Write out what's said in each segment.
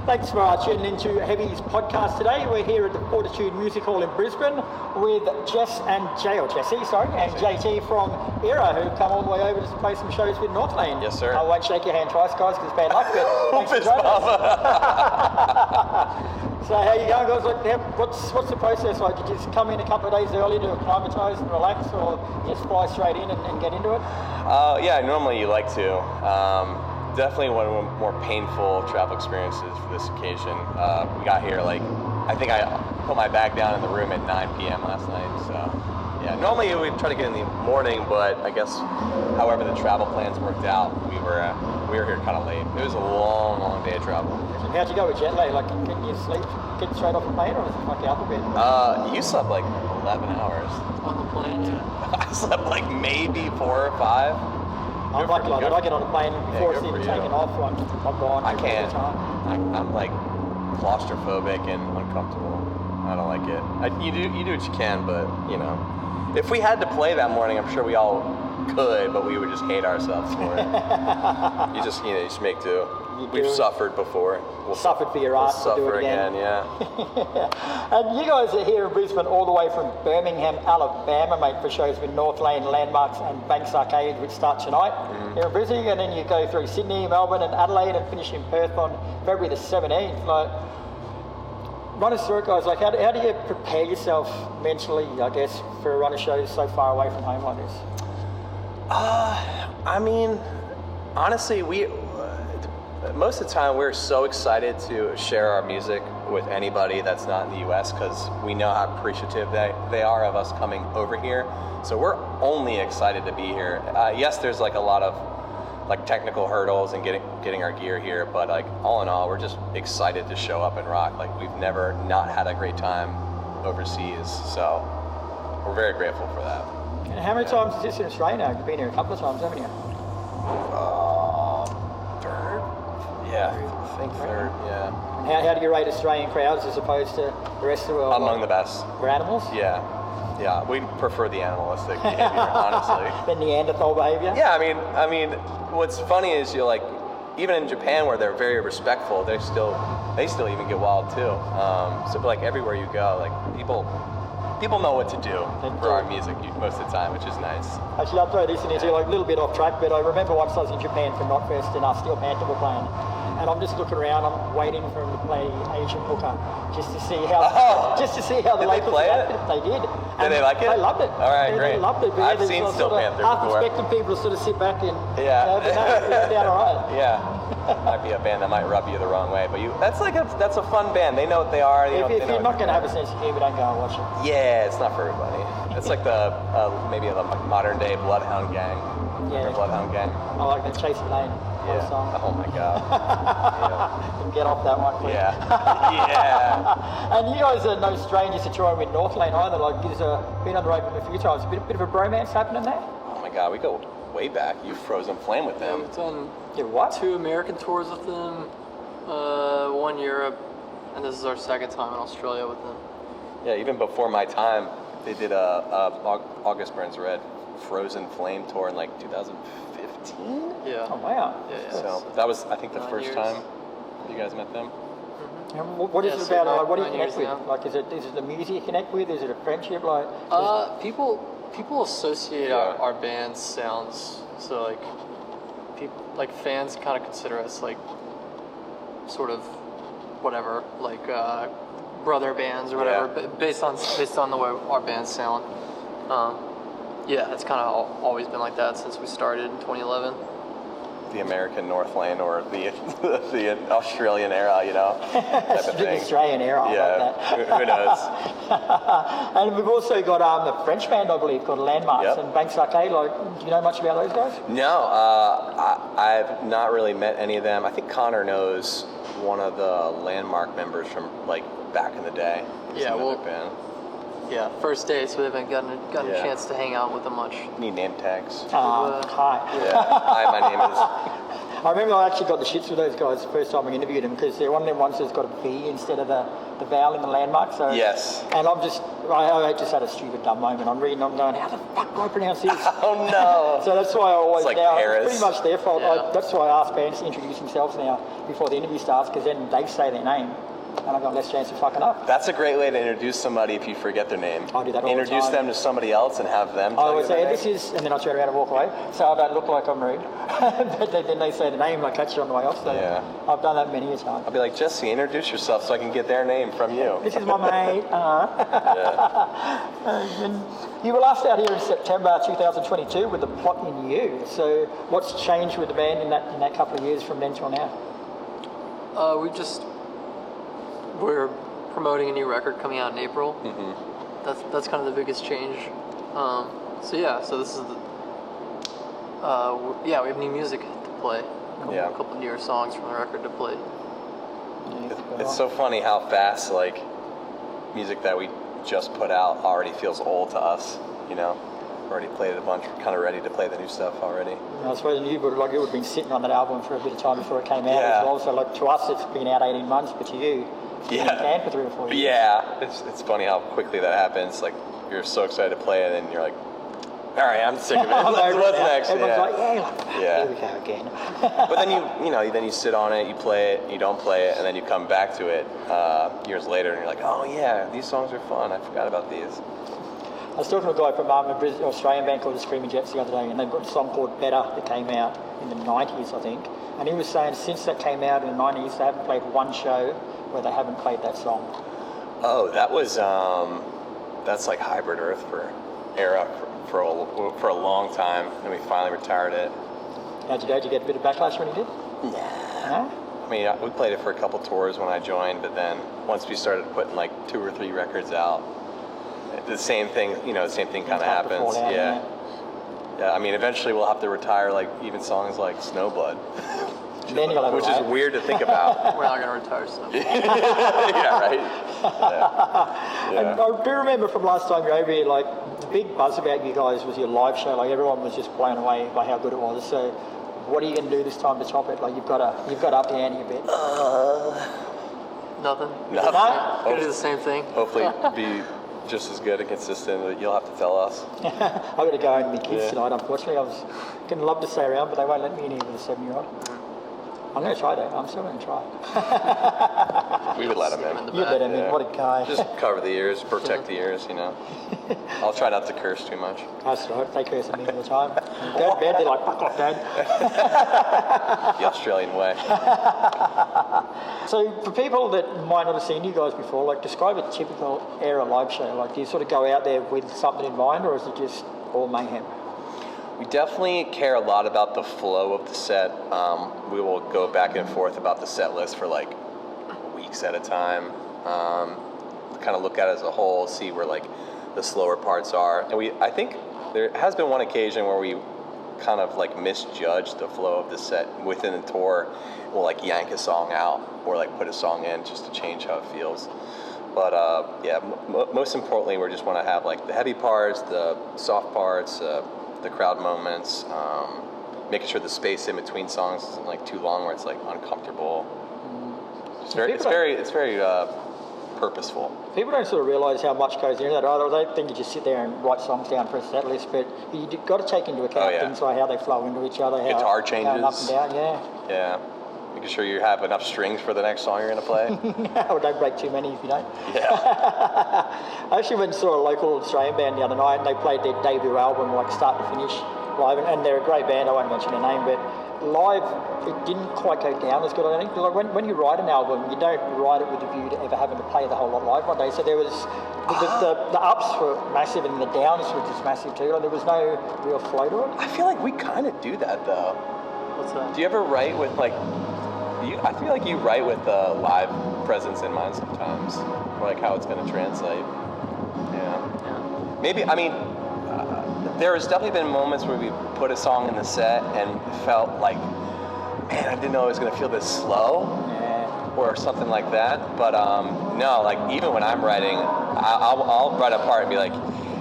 Thanks for tuning into Heavy's podcast today. We're here at the Fortitude Music Hall in Brisbane with Jesse and JT from ERRA, who've come all the way over to play some shows with Northlane. Yes, sir. I won't shake your hand twice, guys, because it's bad luck, but thanks for joining us. So how you going, guys? Like, what's the process like? Did you just come in a couple of days early to acclimatise and relax, or just fly straight in and get into it? Yeah, normally you like to. Definitely one of the more painful travel experiences for this occasion. We got here I think I put my bag down in the room at 9 p.m. last night. So yeah, normally we try to get in the morning, but I guess however the travel plans worked out, we were here kind of late. It was a long day of travel. How'd you go with jet lag? Like, can you sleep, get straight off the plane, or was it like out a bit? You slept like 11 hours. On the plane, yeah. I slept like maybe 4 or 5. I'm like that. I get on a plane before it's even taken off. I'm gone. I can't. I'm like claustrophobic and uncomfortable. I don't like it. You do what you can, but you know, if we had to play that morning, I'm sure we all could, but we would just hate ourselves for it. you just make do. We've suffered before. We'll suffered for your art. We'll suffer do it again. yeah. And you guys are here in Brisbane all the way from Birmingham, Alabama, mate, for shows with Northlane, Landmarks and Banks Arcade, which start tonight here in Brisbane, and then you go through Sydney, Melbourne and Adelaide and finish in Perth on February the 17th. Like, run us through it, guys. Like, how do you prepare yourself mentally, I guess, for a run of shows so far away from home like this? I mean, honestly, most of the time we're so excited to share our music with anybody that's not in the US because we know how appreciative they are of us coming over here. So we're only excited to be here. Yes, there's like a lot of like technical hurdles and getting our gear here, but like all in all, we're just excited to show up and rock. Like, we've never not had a great time overseas, so we're very grateful for that. And how many times is this in Australia now? You've been here a couple of times, haven't you? Third? Yeah, I think third, yeah. How do you rate Australian crowds as opposed to the rest of the world? Among the best. For animals? Yeah, we prefer the animalistic behavior, honestly. The Neanderthal behavior? Yeah, I mean, what's funny is you're like, even in Japan where they're very respectful, they still even get wild too. So like everywhere you go, like people know what to do for our music most of the time, which is nice. Actually, I'll throw this in here, like a little bit off track, but I remember once I was in Japan for Knotfest and our Steel Panther were playing, and I'm just looking around, I'm waiting for them to play Asian Hooker, just to see how the locals reacted. They did. Did they like it? They loved it. All right, great. They loved it. I've seen Steel Panther half before. expecting people to sort of sit back and but no, it went down all right. Yeah. Might be a band that might rub you the wrong way, but that's a fun band. They know what they are. If you're not going to have a sense of humor, don't go and watch it. Yeah, it's not for everybody. It's like the maybe the modern day Bloodhound Gang. Yeah. Or Bloodhound Gang. I like the Chasing Lane. Yeah. Song. Oh my God. Yeah. Get off that one, please. Yeah. Yeah. And you guys are no strangers to touring with Northlane either. Like, you've been on the road a few times. A bit of a bromance happening there. Oh my God, we go way back. You've frozen flame with them. We've done what? 2 American tours with them, 1 Europe, and this is our 2nd time in Australia with them. Yeah, even before my time, they did a August Burns Red Frozen Flame tour in like 2015. Yeah. Oh wow. Yeah. So that was, I think, the 9 first years. time you guys met them. And what is it so about? What do you 9 connect years with? now. Like, is it the music you connect with? Is it a friendship? Like, People associate our band's sounds, so like fans kind of consider us like sort of whatever, like brother bands or whatever, but based on the way our bands sound. Yeah, it's kind of always been like that since we started in 2011. The American Northlane or the Australian era, you know, type of the thing. Australian era. I like that. Who knows? And we've also got the French band, I believe, called Landmarks and Banks Arcade. Like, do you know much about those guys? No, I've not really met any of them. I think Connor knows one of the Landmark members from like back in the day. Yeah, band. Yeah, first day, so we haven't gotten a chance to hang out with them much. Need name tags. Hi. Yeah. Hi, my name is. I remember I actually got the shits with those guys the first time I interviewed them because they're one of them ones that's got a V instead of the vowel in the landmark. So Yes. And I just had a stupid dumb moment. I'm reading, I'm going, how the fuck do I pronounce this? Oh no. So that's why I always It's like now, Paris. it's pretty much their fault. Yeah. That's why I ask bands to introduce themselves now before the interview starts because then they say their name. And I've got less chance of fucking up. That's a great way to introduce somebody if you forget their name. I do that all the Introduce time. them to somebody else and have them I tell you always their say, name. this is, and then I turn around and walk away, so I don't look like I'm rude. But then they say the name and I catch it on the way off, so Yeah. I've done that many a time. I'll be like, Jesse, introduce yourself so I can get their name from you. This is my mate. Yeah. And you were last out here in September 2022 with The Plot in You. So what's changed with the band in that couple of years from then till now? We're promoting a new record coming out in April. Mm-hmm. That's kind of the biggest change. So this is we have new music to play. A couple newer songs from the record to play. It's so funny how fast like music that we just put out already feels old to us. You know, already played it a bunch. We're kind of ready to play the new stuff already. I suppose you would have been sitting on that album for a bit of time before it came out Yeah. as well. So like to us, it's been out 18 months, but to you, it's been in the can for 3 or 4 years. Yeah, it's funny how quickly that happens. Like you're so excited to play it, and you're like, all right, I'm sick of it. What's next? Everyone's Yeah. like, Yeah. here we go again. But then then you sit on it, you play it, you don't play it, and then you come back to it years later, and you're like, oh yeah, these songs are fun. I forgot about these. I was talking to a guy from an Australian band called the Screaming Jets the other day, and they've got a song called Better that came out in the 90s, I think. And he was saying since that came out in the 90s, they haven't played one show where they haven't played that song. Oh, that was that's like Hybrid Earth for ERRA for a long time, and we finally retired it. How'd you go? Did you get a bit of backlash when you did? Nah. No? I mean, we played it for a couple tours when I joined, but then once we started putting like 2 or 3 records out, the same thing kind of happens. Out, Yeah. I mean, eventually we'll have to retire like even songs like Snowblood, Then you'll have which a is riot. weird to think about. We're not going to retire stuff. Yeah, right. And I do remember from last time you were over here, like the big buzz about you guys was your live show. Like everyone was just blown away by how good it was. So, what are you going to do this time to top it? Like you've got to up the ante a bit. Nothing. No? Gonna do the same thing. Hopefully, be just as good and consistent. But you'll have to tell us. I've got to go home with my kids Yeah. tonight. Unfortunately, I was going to love to stay around, but they won't let me in here with a 7-year-old. I'm going to try though. I'm still going to try. We would let him In in. the You back. let him in. What a guy. Just cover the ears, protect the ears. I'll try not to curse too much. That's right. They curse at me all the time. Go to bed. They're like, fuck off, Dad. The Australian way. So for people that might not have seen you guys before, like describe a typical ERRA live show. Like, do you sort of go out there with something in mind, or is it just all mayhem? We definitely care a lot about the flow of the set. We will go back and forth about the set list for like weeks at a time. Kind of look at it as a whole, see where like the slower parts are. And I think there has been one occasion where we kind of like misjudged the flow of the set within the tour. We'll like yank a song out or like put a song in just to change how it feels. But most importantly, we just want to have like the heavy parts, the soft parts, the crowd moments, making sure the space in between songs isn't like too long where it's like uncomfortable. It's very purposeful. People don't sort of realise how much goes into that either. They think you just sit there and write songs down, press set list, but you've got to take into account things like how they flow into each other, how guitar how changes, up and down, yeah. Making sure you have enough strings for the next song you're going to play. Or don't break too many if you don't. Yeah. I actually went and saw a local Australian band the other night, and they played their debut album like start to finish live, and they're a great band. I won't mention their name, but live it didn't quite go down as good. I think like when you write an album, you don't write it with a view to ever having to play the whole lot live one day. So there was the ups were massive and the downs were just massive too. Like there was no real flow to it. I feel like we kind of do that though. What's that? Do you ever write with like? I feel like you write with a live presence in mind sometimes, or like how it's going to translate. Yeah. Maybe, I mean, there has definitely been moments where we put a song in the set and felt like, man, I didn't know it was going to feel this slow, or something like that. But no, like even when I'm writing, I'll write a part and be like,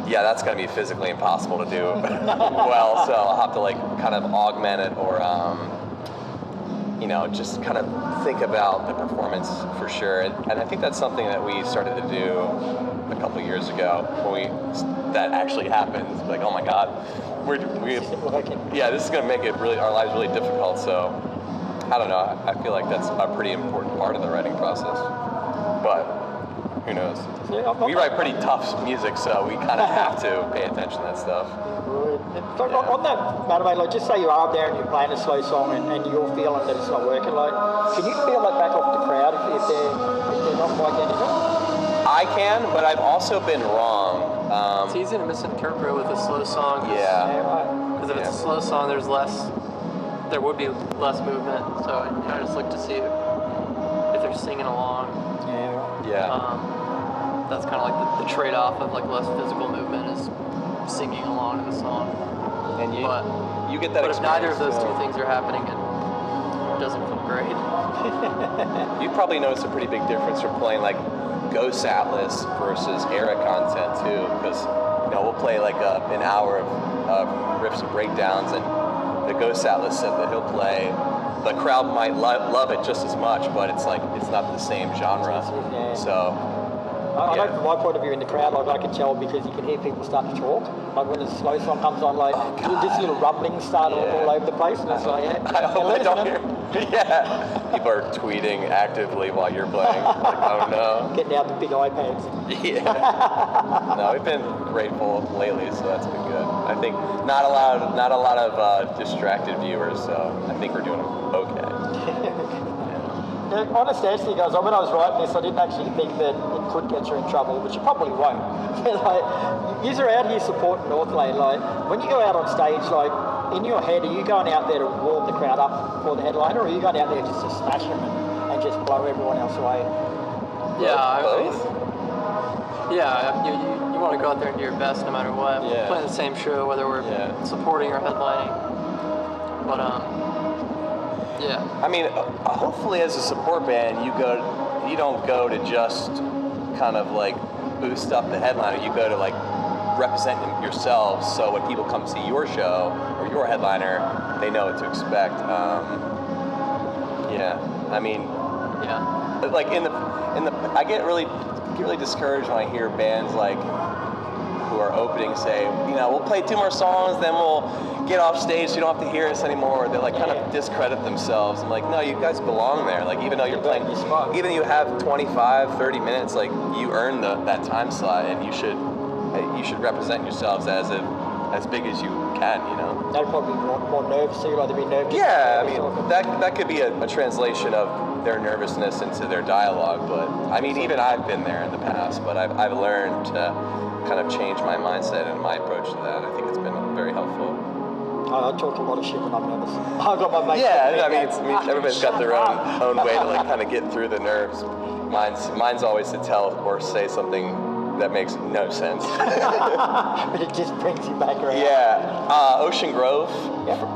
yeah, that's going to be physically impossible to do well, so I'll have to like kind of augment it or just kind of think about the performance for sure. And I think that's something that we started to do a couple years ago when that actually happened. Like, oh my God, this is going to make our lives really difficult. So I don't know. I feel like that's a pretty important part of the writing process. But who knows? We write pretty tough music, so we kind of have to pay attention to that stuff. On that matter, mate, like, just say you are up there and you're playing a slow song and you're feeling that it's not working, like, can you feel that back off the crowd if they're not quite getting it? I can, but I've also been wrong. It's easy to misinterpret with a slow song. Because if it's a slow song, there would be less movement. So I just look to see if they're singing along. That's kind of like the trade-off of like less physical movement is singing along to the song. And you get that. But if neither of those two things are happening, it doesn't feel great. You probably notice a pretty big difference from playing like Ghost Atlas versus ERRA content too, because we'll play like an hour of riffs and breakdowns, and the Ghost Atlas set that he'll play, the crowd might love it just as much, but it's not the same genre. So. I know from my point of view in the crowd, like, I can tell because you can hear people start to talk. Like when a slow song comes on, like just little rumblings start all over the place, and it's like, I hope I don't hear. People are tweeting actively while you're playing. Like, oh no. Getting out the big iPads. No, we've been grateful lately, so that's been good. I think not a lot of distracted viewers, so I think we're doing okay. Honest answer, guys, when I was writing this, I didn't actually think that it could get you in trouble, which you probably won't. Like, you're out here supporting Northlane. Like, when you go out on stage, like, in your head, are you going out there to warm the crowd up for the headliner, or are you going out there just to smash them and just blow everyone else away? Both. You want to go out there and do your best no matter what. We're playing the same show, whether we're supporting or headlining. But, I mean, hopefully as a support band, you don't go to just kind of like boost up the headliner. You go to like represent yourselves, so when people come see your show or your headliner, they know what to expect. Like I get really discouraged when I hear bands like who are opening say, we'll play 2 more songs, then we'll get off stage so you don't have to hear us anymore. They like kind of discredit themselves. I'm like, no, you guys belong there. Like, even though you're playing, even you have 25, 30 minutes, like you earn that time slot, and you should represent yourselves as big as you can, That'd probably be more nervous, so you'd either be nervous. Yeah, I mean, that could be a translation of their nervousness into their dialogue, but I mean, even I've been there in the past, but I've learned to kind of change my mindset and my approach to that. I think it's been very helpful. I talk a lot of shit when I'm nervous. I've got my mates. Everybody's got their own way to like kind of get through the nerves. Mine's always to tell or say something that makes no sense. But it just brings you back around. Ocean Grove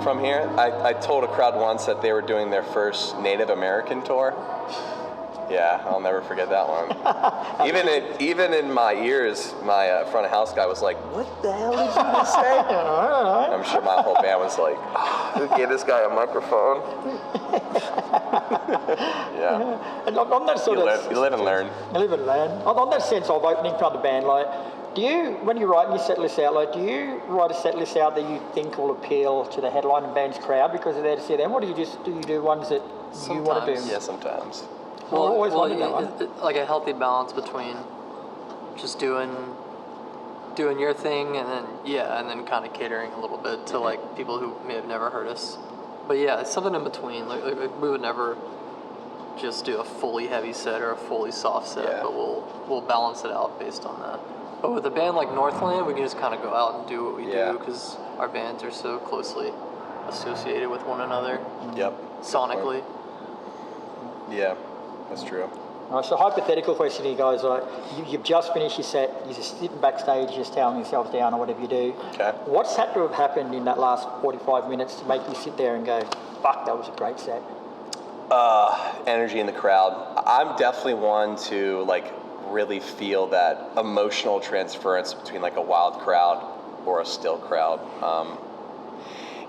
from here. I told a crowd once that they were doing their first Native American tour. Yeah, I'll never forget that one. even in my ears, my front of house guy was like, "What the hell did you just say?" I'm sure my whole band was like, "Who gave this guy a microphone?" And on that sort you live and learn. You live and learn. On that sense of opening for the band, like, do you, when you write your set list out, like, do you write a set list out that you think will appeal to the headlining band's crowd because they're there to see them, or do you do ones that you want to do? Yeah, sometimes. Like a healthy balance between just doing your thing and then kind of catering a little bit to like people who may have never heard us. But yeah, it's something in between. Like we would never just do a fully heavy set or a fully soft set, but we'll balance it out based on that. But with a band like Northlane, we can just kind of go out and do what we do because our bands are so closely associated with one another. Yep. Sonically. Yeah. That's true. All right, so hypothetical question here, guys. Like, you've just finished your set. You're just sitting backstage, just towing yourselves down or whatever you do. Okay. What's had to have happened in that last 45 minutes to make you sit there and go, fuck, that was a great set? Energy in the crowd. I'm definitely one to like really feel that emotional transference between like a wild crowd or a still crowd.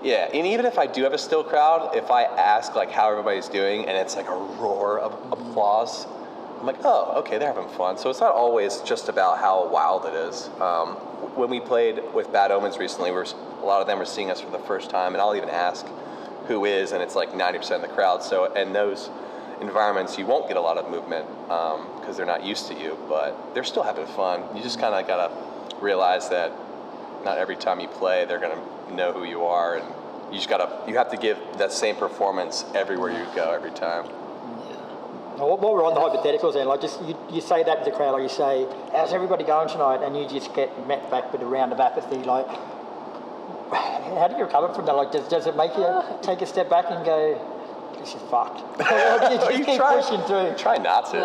Yeah, and even if I do have a still crowd, if I ask like how everybody's doing and it's like a roar of applause, I'm like, oh, okay, they're having fun. So it's not always just about how wild it is. When we played with Bad Omens recently, a lot of them were seeing us for the first time, and I'll even ask who is, and it's like 90% of the crowd. So in those environments, you won't get a lot of movement because they're not used to you, but they're still having fun. You just kind of gotta realize that not every time you play, they're gonna know who you are, and you have to give that same performance everywhere you go, every time. Now, while we're on the hypotheticals, then, like, just you say that to the crowd, like you say, "How's everybody going tonight?" And you just get met back with a round of apathy. Like, how do you recover from that? Like, does it make you take a step back and go, "This is fucked"? Or you just keep pushing through. Try not to.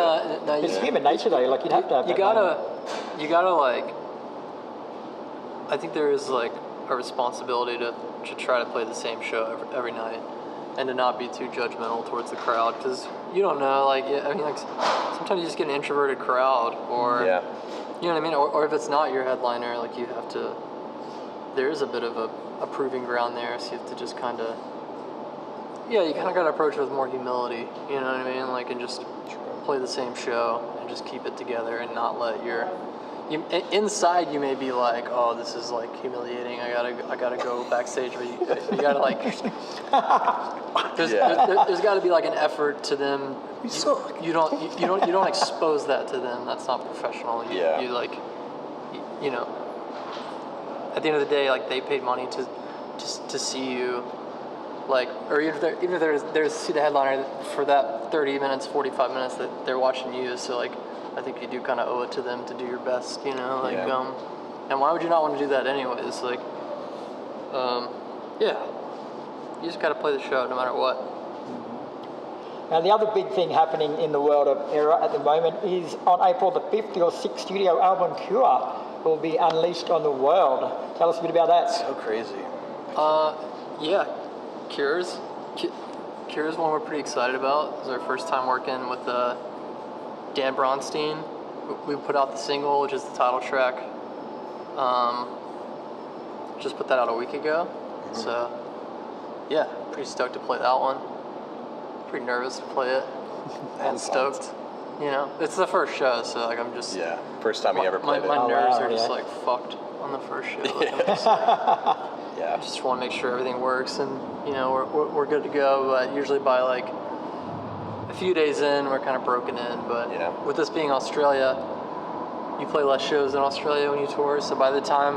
No, It's human nature, though. Like, you'd have to have. You gotta like. I think there is like a responsibility to try to play the same show every night, and to not be too judgmental towards the crowd, because you don't know. Like, I mean, like sometimes you just get an introverted crowd, or Yeah. you know what I mean. Or if it's not your headliner, like you have to. There is a bit of a proving ground there, so you have to just kind of. Yeah, you kind of got to approach it with more humility. You know what I mean? Like, and just play the same show and just keep it together and not let your. Inside you may be like, oh, this is like humiliating. I gotta go backstage. Or you gotta like. There's got to be like an effort to them. You don't expose that to them. That's not professional. You like, you know. At the end of the day, like they paid money to see you, like, or even if they're to see the headliner for that 30 minutes, 45 minutes that they're watching you. So like. I think you do kind of owe it to them to do your best, you know, like, and why would you not want to do that anyways? Like, yeah, you just got to play the show no matter what. Now, the other big thing happening in the world of ERRA at the moment is on April the 5th, your 6th studio album, Cure, will be unleashed on the world. Tell us a bit about that. So crazy. Yeah, Cure's one we're pretty excited about. It's our first time working with Dan Bronstein. We put out the single, which is the title track. Just put that out a week ago. Mm-hmm. So, yeah, pretty stoked to play that one. Pretty nervous to play it. And stoked. You know, it's the first show, so like I'm just... Yeah, first time you ever played it. My nerves are just like fucked on the first show. Like, I'm just, I just want to make sure everything works and, you know, we're good to go. But usually by like... a few days in, we're kind of broken in, but with this being Australia, you play less shows in Australia when you tour, so by the time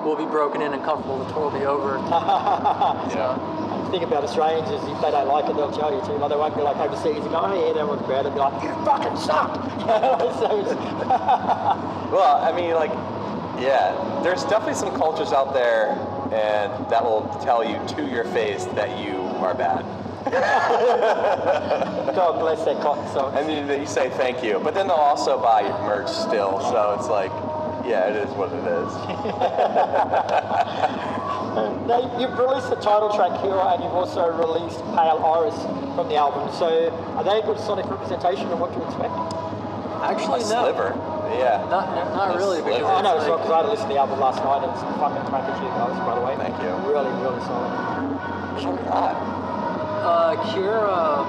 we'll be broken in and comfortable, the tour will be over. The thing about Australians is if they don't like it, they'll tell you too. Like, they won't be like overseas and go, oh yeah, everyone's bad, they'll be like, you fucking suck! Well, I mean, like, yeah, there's definitely some cultures out there and that will tell you to your face that you are bad. God bless their cotton socks. And you say thank you, but then they'll also buy your merch still, so it's like, yeah, it is what it is. Now, you've released the title track, Hero, and you've also released Pale Iris from the album, so are they a good sonic representation of what you expect? Actually, a sliver. Yeah. Not really, because I know, because I had listened to the album last night, and it's fucking crack as you guys, by the way. Thank you. Really, really solid. Sure not. Cure,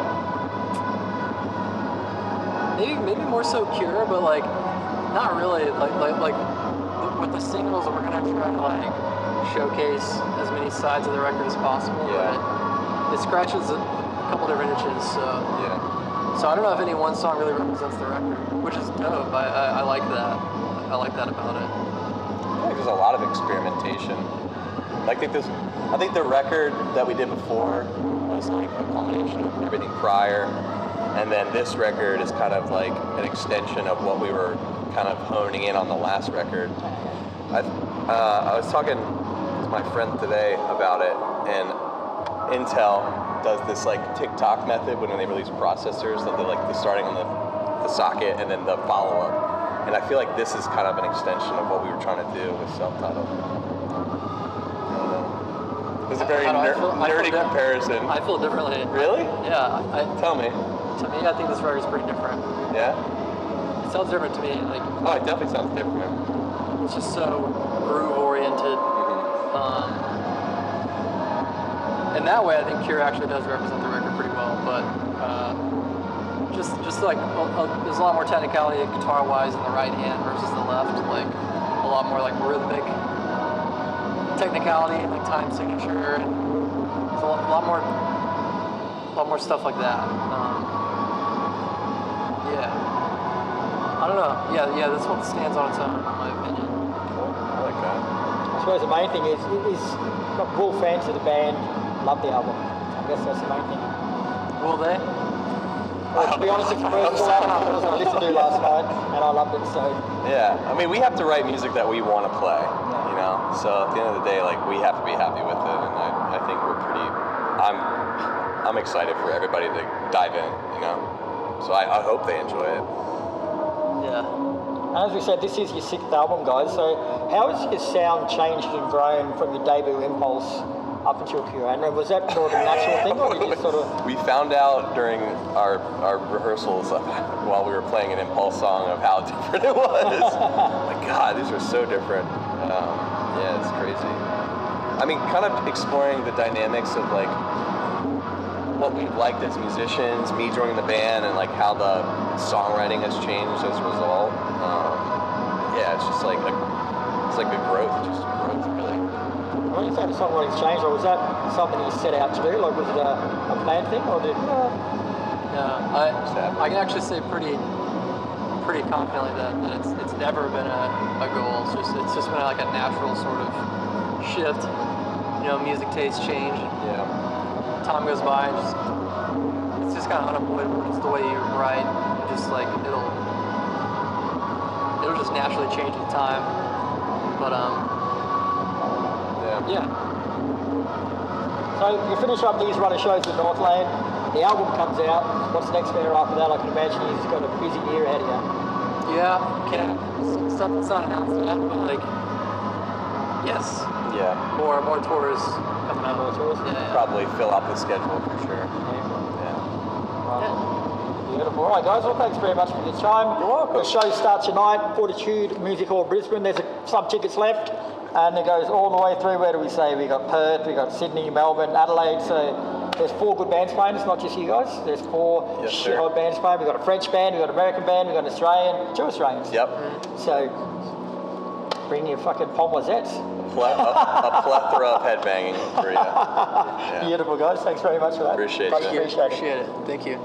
maybe more so Cure, but like not really. Like with the singles, we're gonna try to like showcase as many sides of the record as possible. Yeah. But it scratches a couple different itches. So So I don't know if any one song really represents the record, which is dope. I like that. I like that about it. I think there's a lot of experimentation. I think the record that we did before was like a combination of everything prior, and then this record is kind of like an extension of what we were kind of honing in on the last record. I was talking to my friend today about it, and Intel does this like TikTok method when they release processors, that they're like the starting on the socket and then the follow-up. And I feel like this is kind of an extension of what we were trying to do with self-titled. It's a very nerdy comparison. I feel differently. Really? Yeah. Tell me. To me, I think this record's pretty different. Yeah? It sounds different to me. Like, oh, it definitely sounds different. It's just so groove-oriented. in that way, I think Cure actually does represent the record pretty well. But just like there's a lot more technicality guitar-wise in the right hand versus the left. Like a lot more like rhythmic technicality, like time signature, and there's a lot more stuff like that. Yeah. I don't know. Yeah, that's what stands on its own, in my opinion. Cool. I like that. I suppose the main thing is will fans of the band love the album? I guess that's the main thing. Will they? Well, to be honest, it's the first album I was going to listen to last night, and I loved it, so... Yeah, I mean, we have to write music that we want to play, you know? So at the end of the day, like, we have to be happy with it, and I think we're pretty... I'm excited for everybody to dive in, you know? So I hope they enjoy it. Yeah. And as we said, this is your 6th album, guys, so how has your sound changed and grown from your debut Impulse up until Cure? And was that more of a natural thing, or did you sort of... We found out during our rehearsals while we were playing an Impulse song of how different it was. My God, these are so different. Yeah, it's crazy. I mean, kind of exploring the dynamics of like what we've liked as musicians, me joining the band, and like how the songwriting has changed as a result. Yeah, it's just like a growth, really. When you say the songwriting's changed, or was that something you set out to do? Like, was it a planned thing, or did... I can actually say pretty confidently that it's never been a goal. It's just been like a natural sort of shift. You know, music tastes change. Yeah. Time goes by, and it's just kind of unavoidable. It's the way you write. Just like it'll just naturally change with time. But yeah. So you finish up these runner shows with Northlane, the album comes out. What's next for you after that? I can imagine you've got a busy year ahead of you. Yeah, stuff that's not announced yet, but like, yes. Yeah. More tours coming out. More tours? Yeah. Probably fill out the schedule for sure. Yeah. Yeah. Beautiful. All right, guys. Well, thanks very much for your time. You're welcome. The show starts tonight, Fortitude Music Hall, Brisbane. There's some tickets left, and it goes all the way through. Where do we say? We got Perth, we got Sydney, Melbourne, Adelaide. So there's 4 good bands playing. It's not just you guys. There's 4 Yes, shit-hot bands playing. We got a French band, we got an American band, we got an Australian, 2 Australians. Yep. So bring your fucking pomwazettes. A plethora of headbanging for you. Yeah. Beautiful, guys. Thanks very much for that. Appreciate Much it. appreciated. Appreciate it. Thank you.